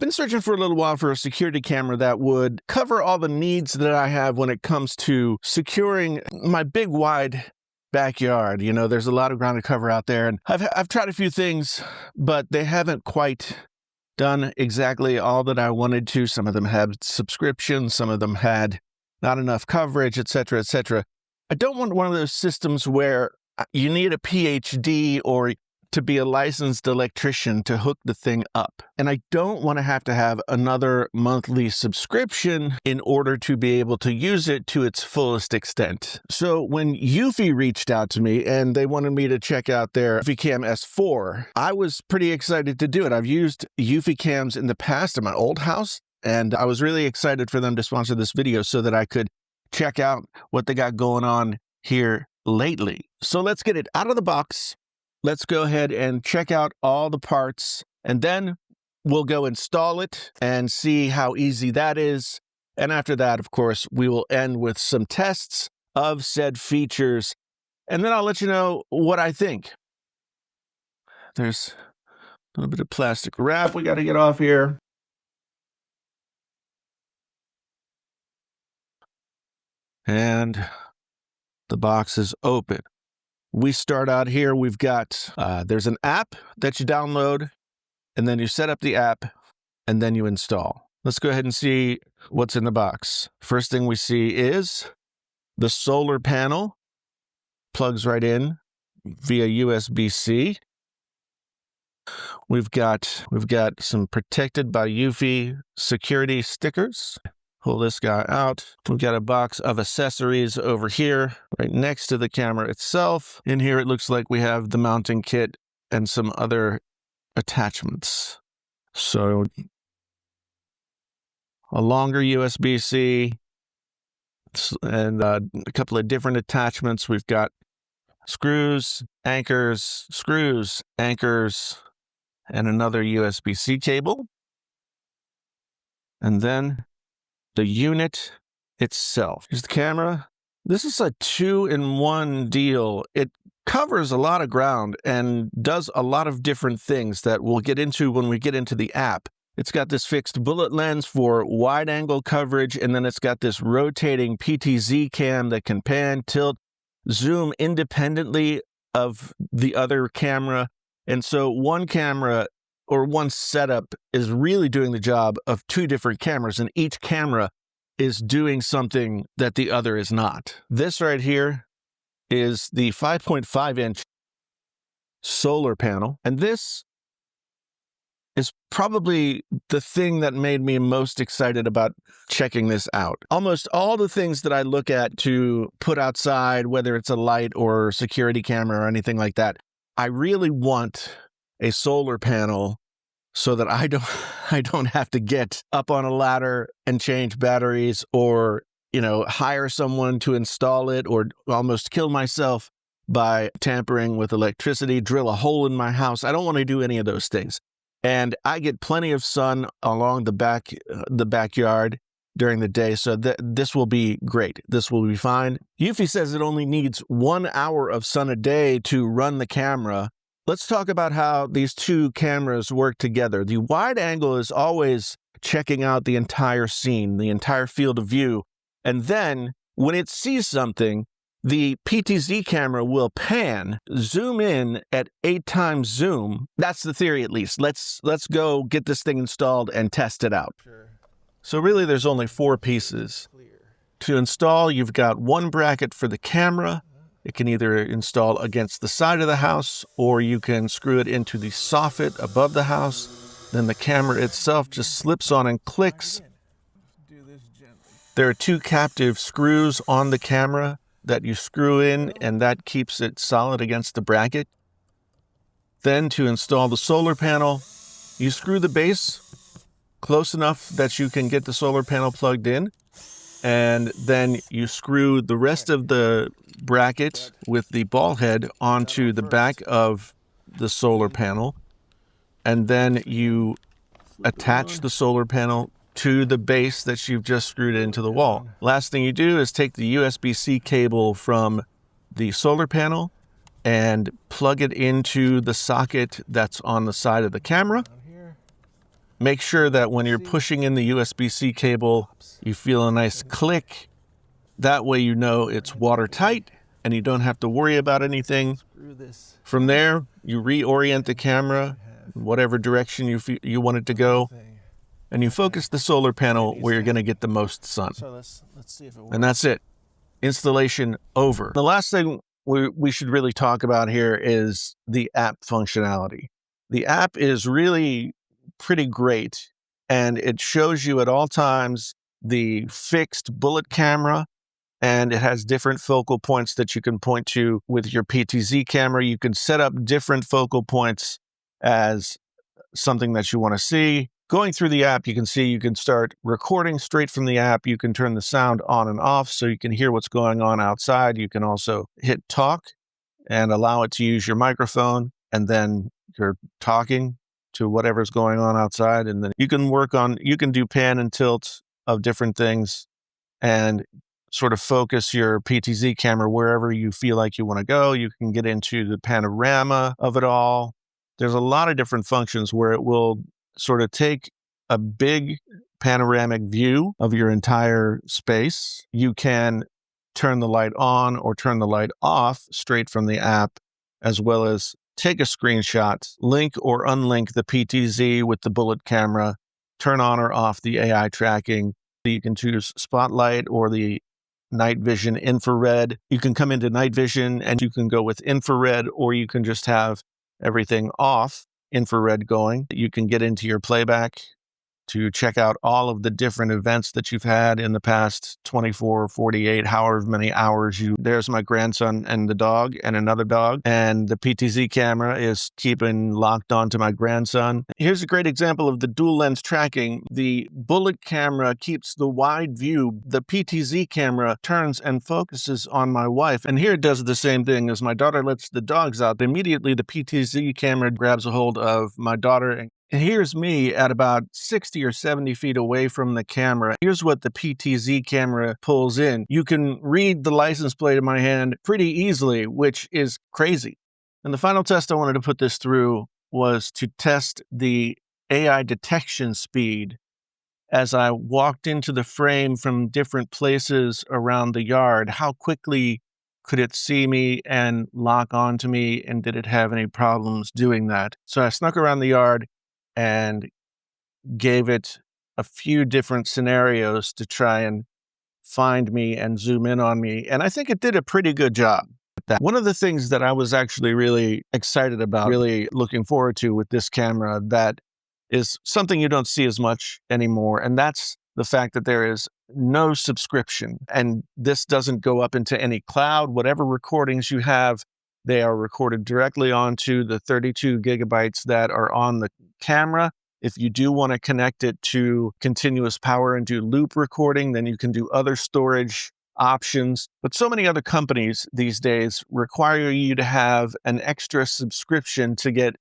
been searching for a little while for a security camera that would cover all the needs that I have when it comes to securing my big wide backyard. You know, there's a lot of ground to cover out there, and I've tried a few things, but they haven't quite done exactly all that I wanted to. Some of them had subscriptions, some of them had not enough coverage, etc., etc. I don't want one of those systems where you need a PhD or to be a licensed electrician to hook the thing up. And I don't want to have another monthly subscription in order to be able to use it to its fullest extent. So when Eufy reached out to me and they wanted me to check out their Eufy Cam S4, I was pretty excited to do it. I've used Eufy cams in the past in my old house, and I was really excited for them to sponsor this video so that I could check out what they got going on here lately. So let's get it out of the box. Let's go ahead and check out all the parts, and then we'll go install it and see how easy that is. And after that, of course, we will end with some tests of said features, and then I'll let you know what I think. There's a little bit of plastic wrap we got to get off here. And the box is open. We start out here, we've got, there's an app that you download, and then you set up the app, and then you install. Let's go ahead and see what's in the box. First thing we see is the solar panel. Plugs right in via USB-C. We've got some protected by Eufy security stickers. Pull this guy out. We've got a box of accessories over here, right next to the camera itself. In here, it looks like we have the mounting kit and some other attachments. So, a longer USB-C and a couple of different attachments. We've got screws, anchors, and another USB-C cable. And then the unit itself. Here's the camera. This is a 2-in-1 deal. It covers a lot of ground and does a lot of different things that we'll get into when we get into the app. It's got this fixed bullet lens for wide angle coverage, and then it's got this rotating PTZ cam that can pan, tilt, zoom independently of the other camera. And so one camera or one setup is really doing the job of two different cameras, and each camera is doing something that the other is not. This right here is the 5.5-inch solar panel, and this is probably the thing that made me most excited about checking this out. Almost all the things that I look at to put outside, whether it's a light or security camera or anything like that, I really want a solar panel so that I don't have to get up on a ladder and change batteries, or, you know, hire someone to install it, or almost kill myself by tampering with electricity, drill a hole in my house. I don't want to do any of those things. And I get plenty of sun along the backyard during the day, so this will be great. This will be fine. Eufy says it only needs 1 hour of sun a day to run the camera. Let's talk about how these two cameras work together. The wide angle is always checking out the entire scene, the entire field of view. And then when it sees something, the PTZ camera will pan, zoom in at 8 times zoom. That's the theory, at least. Let's go get this thing installed and test it out. Sure. So really, there's only 4 pieces. To install, you've got one bracket for the camera. It can either install against the side of the house, or you can screw it into the soffit above the house. Then the camera itself just slips on and clicks. There are 2 captive screws on the camera that you screw in, and that keeps it solid against the bracket. Then to install the solar panel, you screw the base close enough that you can get the solar panel plugged in, and then you screw the rest of the bracket with the ball head onto the back of the solar panel, and then you attach the solar panel to the base that you've just screwed into the wall. Last thing you do is take the USB-C cable from the solar panel and plug it into the socket that's on the side of the camera. Make sure that when you're pushing in the USB-C cable, you feel a nice click. That way you know it's watertight and you don't have to worry about anything. From there, you reorient the camera, whatever direction you want it to go, and you focus the solar panel where you're going to get the most sun. And that's it. Installation over. The last thing we should really talk about here is the app functionality. The app is really pretty great, and it shows you at all times the fixed bullet camera, and it has different focal points that you can point to with your PTZ camera. You can set up different focal points as something that you want to see. Going through the app, you can see you can start recording straight from the app. You can turn the sound on and off so you can hear what's going on outside. You can also hit talk and allow it to use your microphone, and then you're talking to whatever's going on outside. And then you can do pan and tilt of different things and sort of focus your PTZ camera wherever you feel like you want to go. You can get into the panorama of it all. There's a lot of different functions where it will sort of take a big panoramic view of your entire space. You can turn the light on or turn the light off straight from the app, as well as take a screenshot, link or unlink the PTZ with the bullet camera, turn on or off the AI tracking. You can choose spotlight or the night vision infrared. You can come into night vision and you can go with infrared, or you can just have everything off, infrared going. You can get into your playback to check out all of the different events that you've had in the past 24, 48, however many hours there's my grandson and the dog and another dog, and the PTZ camera is keeping locked onto my grandson. Here's a great example of the dual lens tracking. The bullet camera keeps the wide view. The PTZ camera turns and focuses on my wife. And here it does the same thing. As my daughter lets the dogs out, immediately the PTZ camera grabs a hold of my daughter, and here's me at about 60 or 70 feet away from the camera. Here's what the PTZ camera pulls in. You can read the license plate in my hand pretty easily, which is crazy. And the final test I wanted to put this through was to test the AI detection speed as I walked into the frame from different places around the yard. How quickly could it see me and lock onto me, and did it have any problems doing that? So I snuck around the yard and gave it a few different scenarios to try and find me and zoom in on me. And I think it did a pretty good job at that. One of the things that I was actually really excited about, really looking forward to with this camera, that is something you don't see as much anymore. And that's the fact that there is no subscription. And this doesn't go up into any cloud. Whatever recordings you have, they are recorded directly onto the 32 gigabytes that are on the camera. If you do want to connect it to continuous power and do loop recording, then you can do other storage options. But so many other companies these days require you to have an extra subscription to get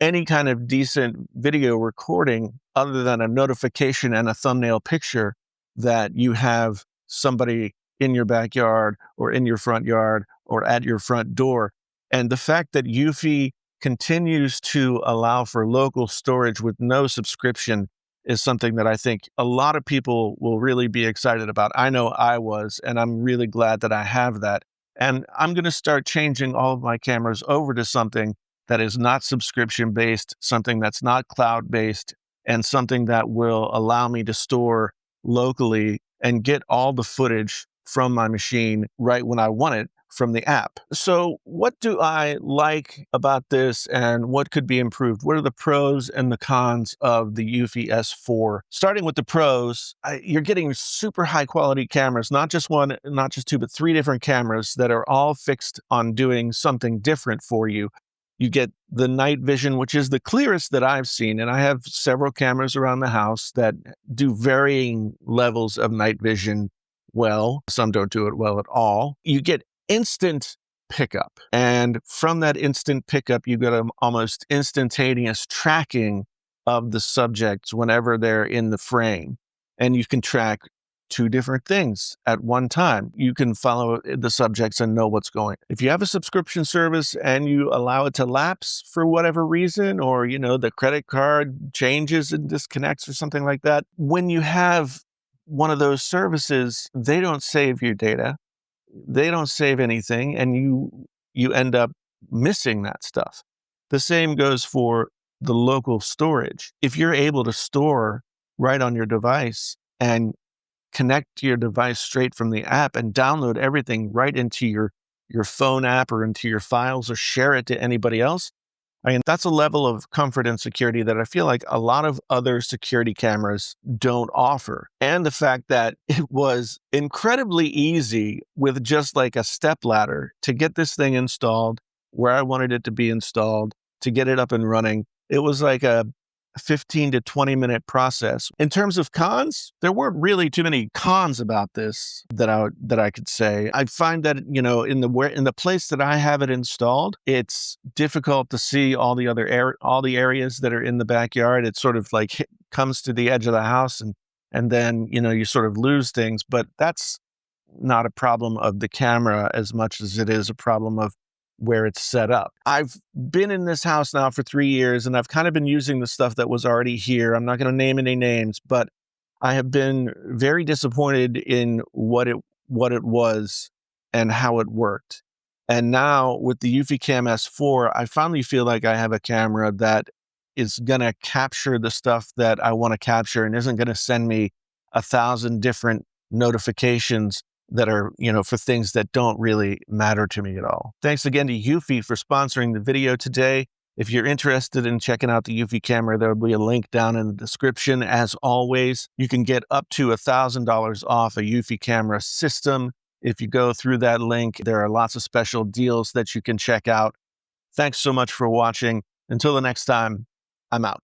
any kind of decent video recording other than a notification and a thumbnail picture that you have somebody in your backyard or in your front yard or at your front door. And the fact that eufy continues to allow for local storage with no subscription is something that I think a lot of people will really be excited about. I know I was, and I'm really glad that I have that. And I'm going to start changing all of my cameras over to something that is not subscription-based, something that's not cloud-based, and something that will allow me to store locally and get all the footage from my machine right when I want it from the app. So what do I like about this, and what could be improved? What are the pros and the cons of the eufy S4? Starting with the pros, you're getting super high quality cameras, not just one, not just two, but three different cameras that are all fixed on doing something different for you. You get the night vision, which is the clearest that I've seen. And I have several cameras around the house that do varying levels of night vision well. Some don't do it well at all. You get instant pickup. And from that instant pickup, you get an almost instantaneous tracking of the subjects whenever they're in the frame. And you can track two different things at one time. You can follow the subjects and know what's going. If you have a subscription service and you allow it to lapse for whatever reason, or, the credit card changes and disconnects or something like that, when you have one of those services, they don't save your data. They don't save anything, and you end up missing that stuff. The same goes for the local storage. If you're able to store right on your device and connect your device straight from the app and download everything right into your phone app or into your files or share it to anybody else, I mean, that's a level of comfort and security that I feel like a lot of other security cameras don't offer. And the fact that it was incredibly easy with just like a stepladder to get this thing installed where I wanted it to be installed, to get it up and running. It was like a 15 to 20 minute process. In terms of cons, there weren't really too many cons about this that I could say. I find that, in the place that I have it installed, it's difficult to see all the areas that are in the backyard. It sort of like comes to the edge of the house and then, you sort of lose things, but that's not a problem of the camera as much as it is a problem of where it's set up. I've been in this house now for 3 years, and I've kind of been using the stuff that was already here. I'm not going to name any names, but I have been very disappointed in what it was and how it worked. And now with the eufy Cam S4, I finally feel like I have a camera that is going to capture the stuff that I want to capture and isn't going to send me 1,000 different notifications that are, for things that don't really matter to me at all. Thanks again to eufy for sponsoring the video today. If you're interested in checking out the eufy camera, there will be a link down in the description. As always, you can get up to $1,000 off a eufy camera system. If you go through that link, there are lots of special deals that you can check out. Thanks so much for watching. Until the next time, I'm out.